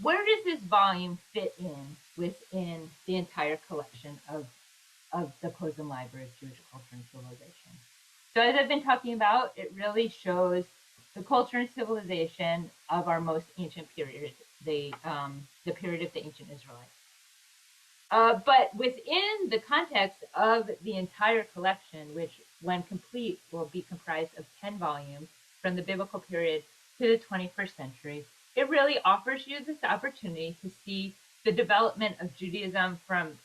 where does this volume fit in within the entire collection of the Posen Library of Jewish Culture and Civilization? So as I've been talking about, it really shows the culture and civilization of our most ancient period, the period of the ancient Israelites. But within the context of the entire collection, which when complete will be comprised of 10 volumes from the biblical period to the 21st century, it really offers you this opportunity to see the development of Judaism from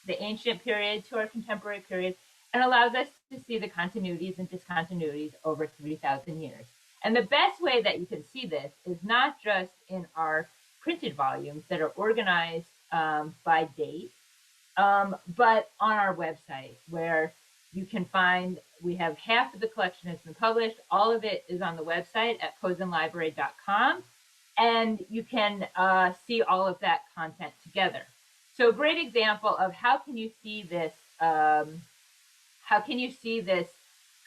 the ancient period to our contemporary period, and allows us to see the continuities and discontinuities over 3,000 years. And the best way that you can see this is not just in our printed volumes that are organized by date, but on our website, where you can find, we have half of the collection has been published. All of it is on the website at posenlibrary.com, and you can see all of that content together. So a great example of how can you see this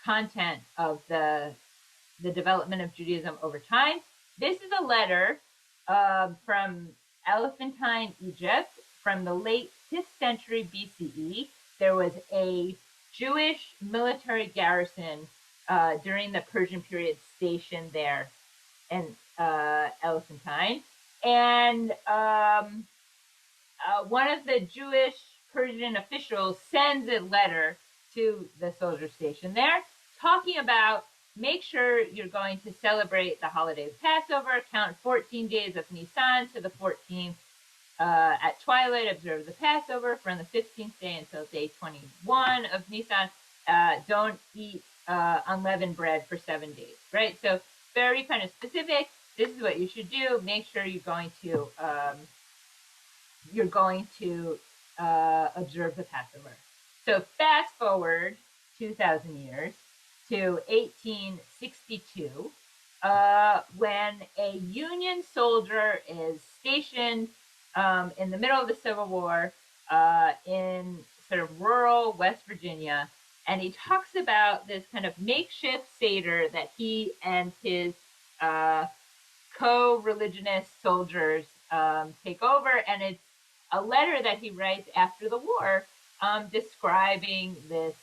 content of the development of Judaism over time. This is a letter from Elephantine Egypt from the late 5th century BCE. There was a Jewish military garrison during the Persian period stationed there in Elephantine. And one of the Jewish Persian officials sends a letter to the soldier station there, talking about, make sure you're going to celebrate the holiday of Passover, count 14 days of Nisan to the 14th at twilight, observe the Passover from the 15th day until day 21 of Nisan. Don't eat unleavened bread for 7 days, right? So very kind of specific. This is what you should do. Make sure you're going to observe the Passover. So fast forward 2,000 years to 1862. when a Union soldier is stationed in the middle of the Civil War in sort of rural West Virginia. And he talks about this kind of makeshift Seder that he and his co-religionist soldiers take over. And it's a letter that he writes after the war describing this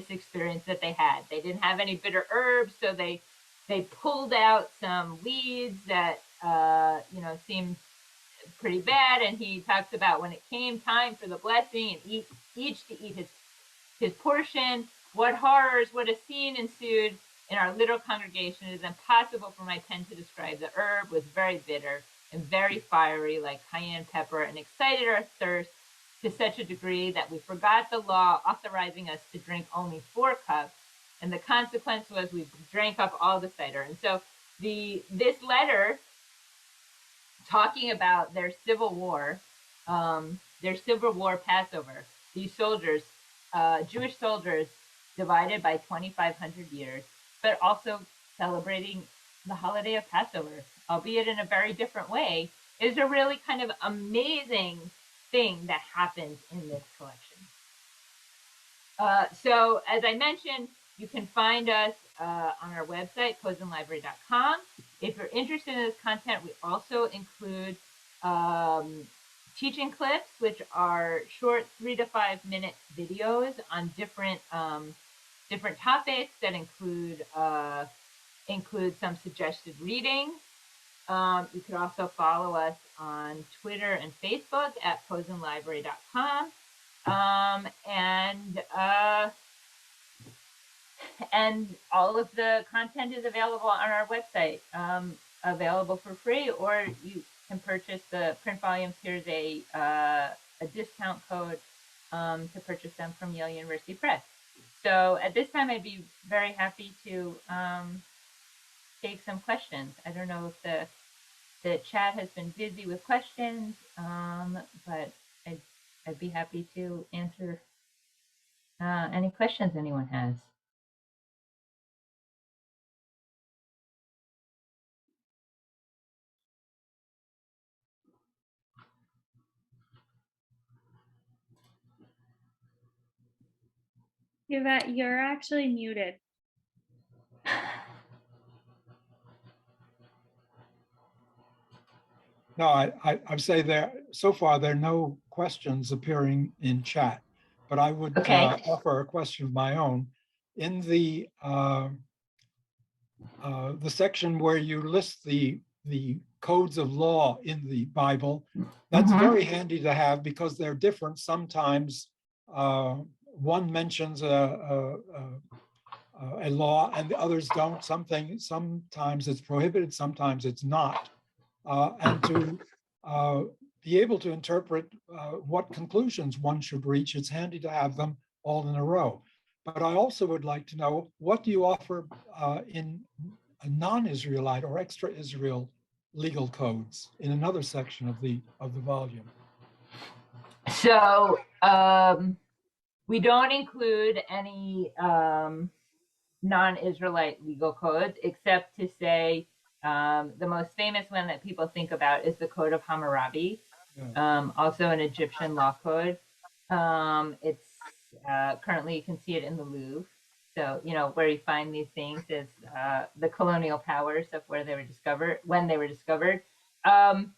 experience that they had. They didn't have any bitter herbs, so they pulled out some weeds that seemed pretty bad. And he talks about when it came time for the blessing and each to eat his portion, what horrors, what a scene ensued in our little congregation. It is impossible for my pen to describe. The herb was very bitter and very fiery, like cayenne pepper, and excited our thirst to such a degree that we forgot the law authorizing us to drink only 4 cups. And the consequence was we drank up all the cider. And so this letter talking about their Civil War Passover, these soldiers, Jewish soldiers divided by 2,500 years, but also celebrating the holiday of Passover, albeit in a very different way, is a really kind of amazing thing that happens in this collection. So as I mentioned, you can find us on our website, posenlibrary.com. If you're interested in this content, we also include teaching clips, which are short 3 to 5 minute videos on different topics that include some suggested reading. You could also follow us on Twitter and Facebook at posenlibrary.com. And all of the content is available on our website, available for free, or you can purchase the print volumes. Here's a discount code to purchase them from Yale University Press. So at this time, I'd be very happy to take some questions. I don't know if the chat has been busy with questions, but I'd be happy to answer any questions anyone has. Yvette, you're actually muted. No, I'd say so far there are no questions appearing in chat, but I would offer a question of my own. In the section where you list the codes of law in the Bible, that's very handy to have because they're different. Sometimes one mentions a law and the others don't. Sometimes it's prohibited, sometimes it's not. And to be able to interpret what conclusions one should reach, it's handy to have them all in a row. But I also would like to know, what do you offer in a non-Israelite or extra-Israel legal codes in another section of the volume? So we don't include any non-Israelite legal codes, except to say the most famous one that people think about is the Code of Hammurabi, also an Egyptian law code. It's currently, you can see it in the Louvre. So, where you find these things is the colonial powers of where they were discovered, when they were discovered. And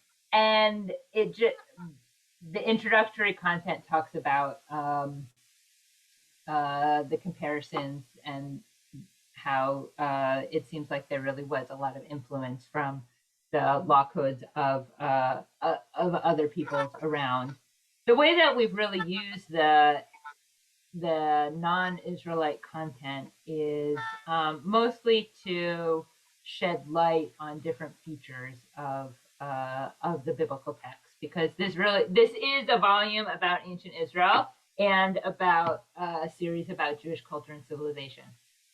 the introductory content talks about the comparisons and how it seems like there really was a lot of influence from the law codes of other peoples around. The way that we've really used the non-Israelite content is mostly to shed light on different features of the biblical text, because this is a volume about ancient Israel and about a series about Jewish culture and civilization.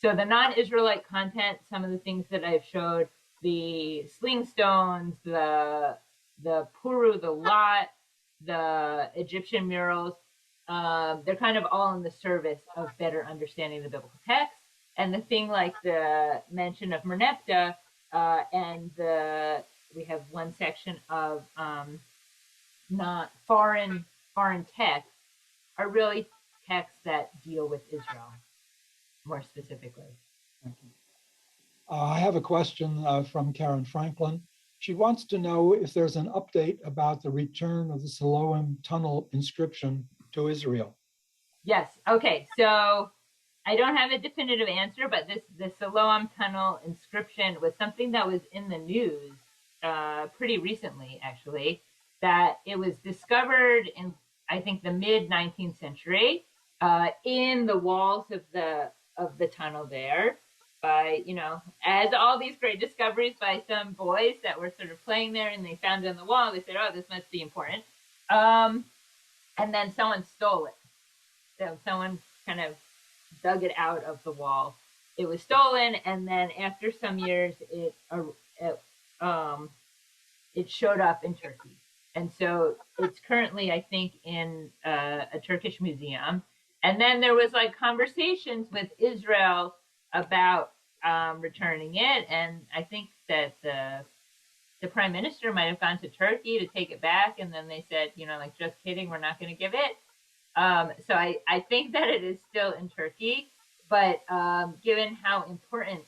So the non-Israelite content, some of the things that I've showed, the sling stones, the puru, the lot, the Egyptian murals, they're kind of all in the service of better understanding the biblical text. And the thing like the mention of Merneptah, and we have one section of not foreign texts are really texts that deal with Israel more specifically. Thank you. I have a question from Karen Franklin. She wants to know if there's an update about the return of the Siloam Tunnel inscription to Israel. Yes. Okay. So I don't have a definitive answer, but the Siloam Tunnel inscription was something that was in the news pretty recently, actually. That it was discovered in, I think, the mid 19th century in the walls of the tunnel there, by, as all these great discoveries by some boys that were sort of playing there, and they found it on the wall. They said, "Oh, this must be important," and then someone stole it. So someone kind of dug it out of the wall. It was stolen, and then after some years, it showed up in Turkey, and so it's currently, I think, in a Turkish museum. And then there was like conversations with Israel about returning it, and I think that the prime minister might have gone to Turkey to take it back, and then they said, like, just kidding, we're not going to give it. So I think that it is still in Turkey, but given how important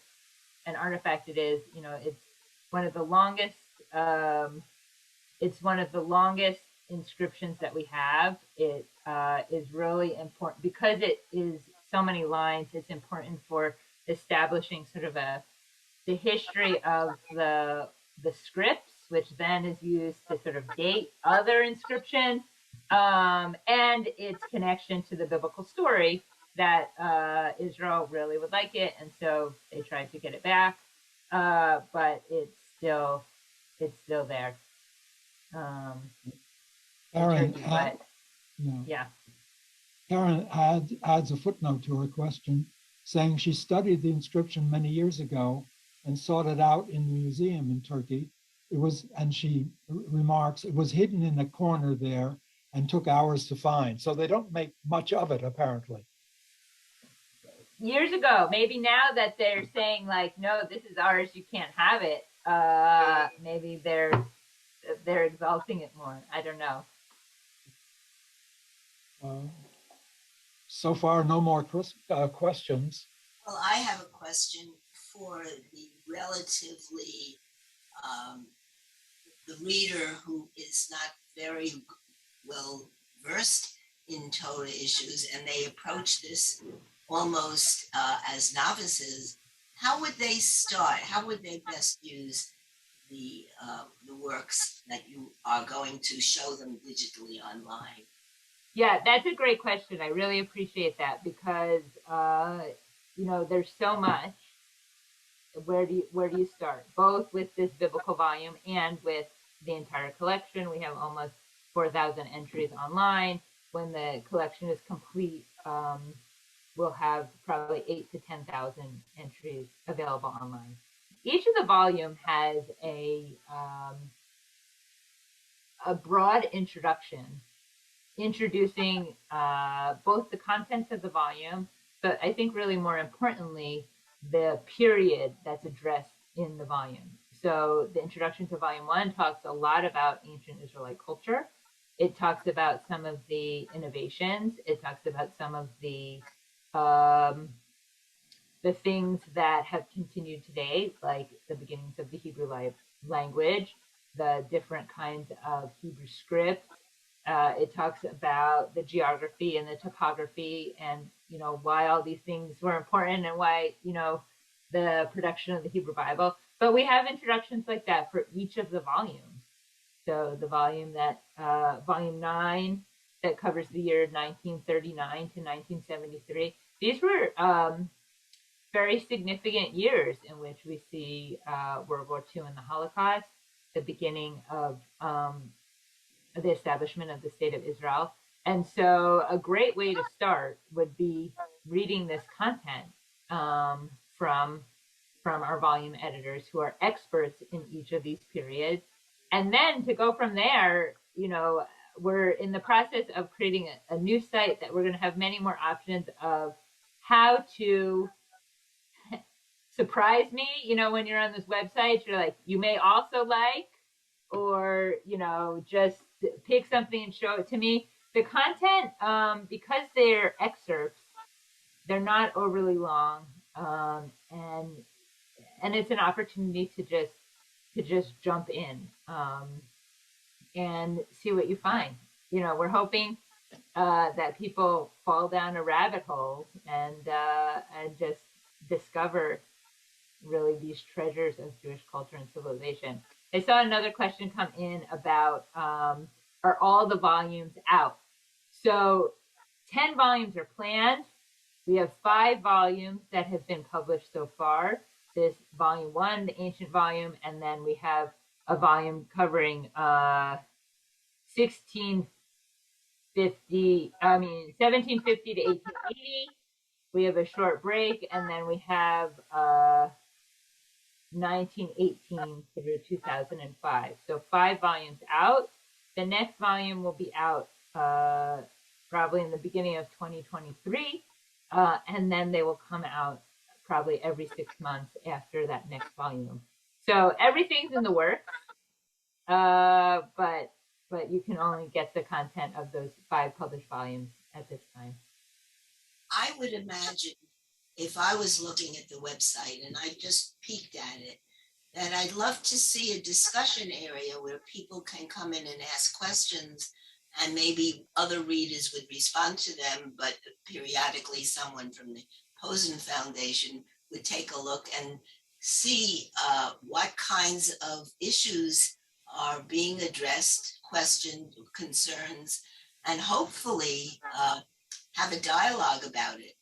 an artifact it is, it's one of the longest. It's one of the longest inscriptions that we have. It is really important because it is so many lines. It's important for establishing sort of the history of the scripts, which then is used to sort of date other inscriptions, and its connection to the biblical story that Israel really would like it, and so they tried to get it back, but it's still there. Karen, Turkey, but no. yeah. Karen adds a footnote to her question, saying she studied the inscription many years ago and sought it out in the museum in Turkey. And she remarks, it was hidden in a corner there and took hours to find. So they don't make much of it, apparently. Years ago, maybe now that they're saying like, no, this is ours, you can't have it. Maybe they're exalting it more. I don't know. So far, no more questions. Well, I have a question for the relatively, the reader who is not very well versed in Torah issues, and they approach this almost as novices. How would they start? How would they best use the works that you are going to show them digitally online? Yeah, that's a great question. I really appreciate that because there's so much. Where do you start? Both with this biblical volume and with the entire collection. We have almost 4,000 entries online. When the collection is complete, we'll have probably 8,000 to 10,000 entries available online. Each of the volume has a broad introduction, introducing both the contents of the volume, but I think really more importantly, the period that's addressed in the volume. So the introduction to volume 1 talks a lot about ancient Israelite culture. It talks about some of the innovations. It talks about some of the things that have continued today, like the beginnings of the Hebrew language, the different kinds of Hebrew script. It talks about the geography and the topography, and why all these things were important, and why the production of the Hebrew Bible. But we have introductions like that for each of the volumes. So the volume volume 9, that covers the year 1939 to 1973. These were very significant years in which we see World War II and the Holocaust, the beginning of the establishment of the State of Israel. And so a great way to start would be reading this content from our volume editors who are experts in each of these periods. And then to go from there, we're in the process of creating a new site that we're going to have many more options of how to surprise me, when you're on this website, you're like, you may also like, or, just pick something and show it to me. The content, because they're excerpts, they're not overly long, and it's an opportunity to just jump in and see what you find. We're hoping that people fall down a rabbit hole and just discover really these treasures of Jewish culture and civilization. I saw another question come in about are all the volumes out? So 10 volumes are planned. We have 5 volumes that have been published so far. This volume 1, the ancient volume, and then we have a volume covering 1750 to 1880. We have a short break, and then we have 1918 through 2005. So 5 volumes out. The next volume will be out probably in the beginning of 2023, and then they will come out probably every 6 months after that next volume. So everything's in the works, but you can only get the content of those 5 published volumes at this time. I would imagine if I was looking at the website and I just peeked at it, that I'd love to see a discussion area where people can come in and ask questions, and maybe other readers would respond to them, but periodically someone from the Posen Foundation would take a look and see what kinds of issues are being addressed, questioned, concerns, and hopefully have a dialogue about it.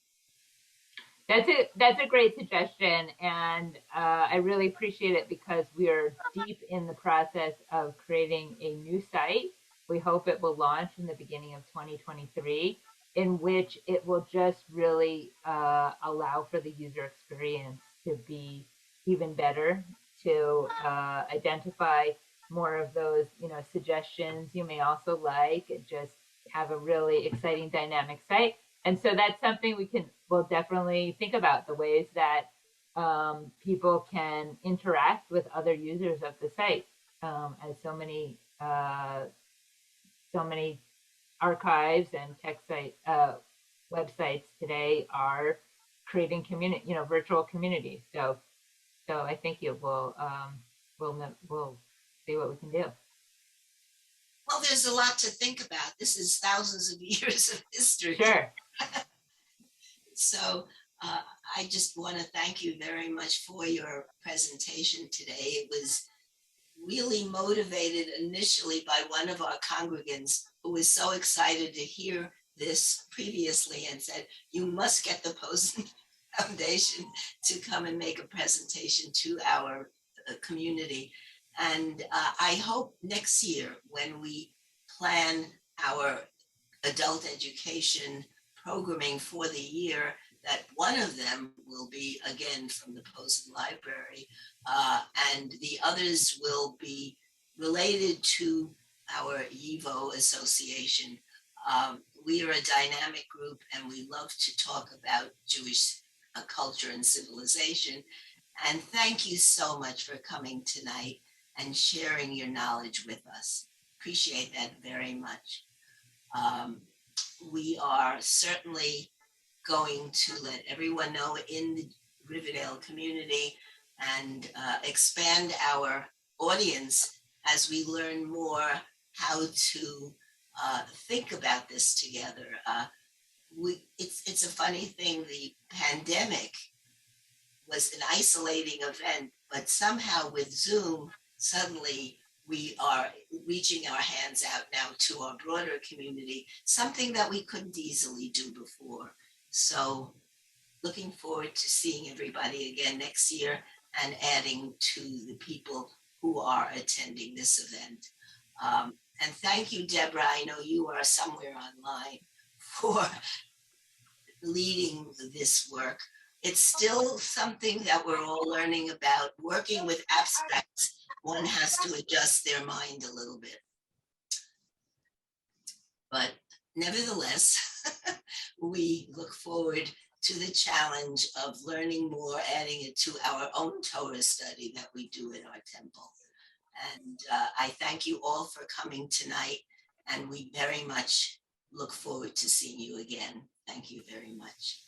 That's a great suggestion, and I really appreciate it because we are deep in the process of creating a new site. We hope it will launch in the beginning of 2023, in which it will just really allow for the user experience to be even better, to identify more of those, suggestions you may also like, and just have a really exciting, dynamic site. And so that's something we'll definitely think about, the ways that people can interact with other users of the site, as so many archives and text site websites today are creating community, virtual communities. So I think we'll see what we can do. Well, there's a lot to think about. This is thousands of years of history. Sure. So I just want to thank you very much for your presentation today. It was really motivated initially by one of our congregants who was so excited to hear this previously and said, you must get the Posen Foundation to come and make a presentation to our community. And I hope next year, when we plan our adult education programming for the year, that one of them will be again from the Posen Library, and the others will be related to our YIVO association. We are a dynamic group, and we love to talk about Jewish culture and civilization. And thank you so much for coming tonight and sharing your knowledge with us. Appreciate that very much. We are certainly going to let everyone know in the Riverdale community and expand our audience as we learn more how to think about this together. It's a funny thing, the pandemic was an isolating event, but somehow with Zoom, suddenly we are reaching our hands out now to our broader community, something that we couldn't easily do before. So looking forward to seeing everybody again next year and adding to the people who are attending this event. And thank you, Deborah. I know you are somewhere online for leading this work. It's still something that we're all learning about. Working with abstracts, one has to adjust their mind a little bit. But nevertheless, we look forward to the challenge of learning more, adding it to our own Torah study that we do in our temple. And I thank you all for coming tonight, and we very much look forward to seeing you again. Thank you very much.